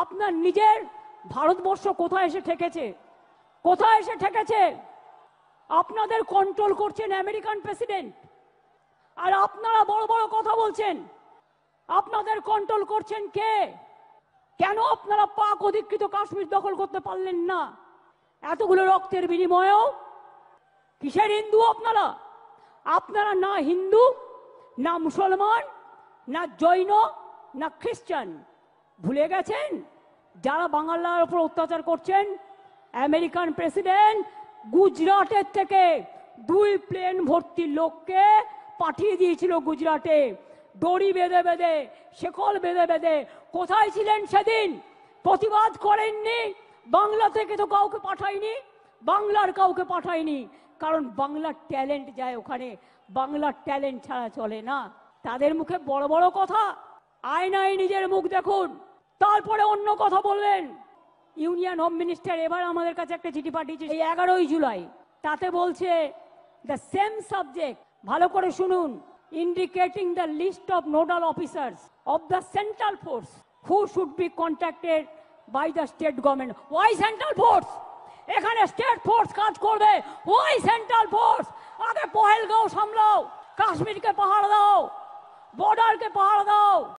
আপনার নিজের ভারতবর্ষ কোথায় এসে ঠেকেছে? কোথায় এসে ঠেকেছে? আপনাদের কন্ট্রোল করছেন আমেরিকান প্রেসিডেন্ট, আর আপনারা বড় বড় কথা বলছেন। আপনাদের কন্ট্রোল করছেন কে? কেন আপনারা পাক অধিকৃত কাশ্মীর দখল করতে পারলেন না? এতগুলো রক্তের বিনিময়েও কিসের হিন্দু আপনারা? আপনারা না হিন্দু, না মুসলমান, না জৈন, না খ্রিস্টান। ভুলে গেছেন যারা বাংলার উপর অত্যাচার করছেন? আমেরিকান প্রেসিডেন্ট গুজরাটের থেকে 2 প্লেন ভর্তি লোককে পাঠিয়ে দিয়েছিল গুজরাটে, দড়ি বেঁধে বেঁধে, শেকল বেঁধে বেঁধে। কোথায় ছিলেন সেদিন? প্রতিবাদ করেননি। বাংলা থেকে তো কাউকে পাঠায়নি, বাংলার কাউকে পাঠায়নি, কারণ বাংলার ট্যালেন্ট যায় ওখানে। বাংলার ট্যালেন্ট ছাড়া চলে না। তাদের মুখে বড় বড় কথা, আয়নায় নিজের মুখ দেখুন, তারপরে অন্য কথা বলবেন। ইউনিয়ন হোম মিনিস্টার এবার আমাদের কাছে একটা চিঠি পাঠিয়েছে, এই 11ই জুলাই। তাতে বলছে দ্য সেম সাবজেক্ট, ভালো করে শুনুন, indicating the list of nodal officers of the central force who should be contacted by the state government. Why central force? এখানে স্টেট ফোর্স কাজ করবে। Why central force? আগে পহেলগাঁও সামলাও, কাশ্মীরকে পাহাড় দাও, বর্ডারকে পাহাড় দাও।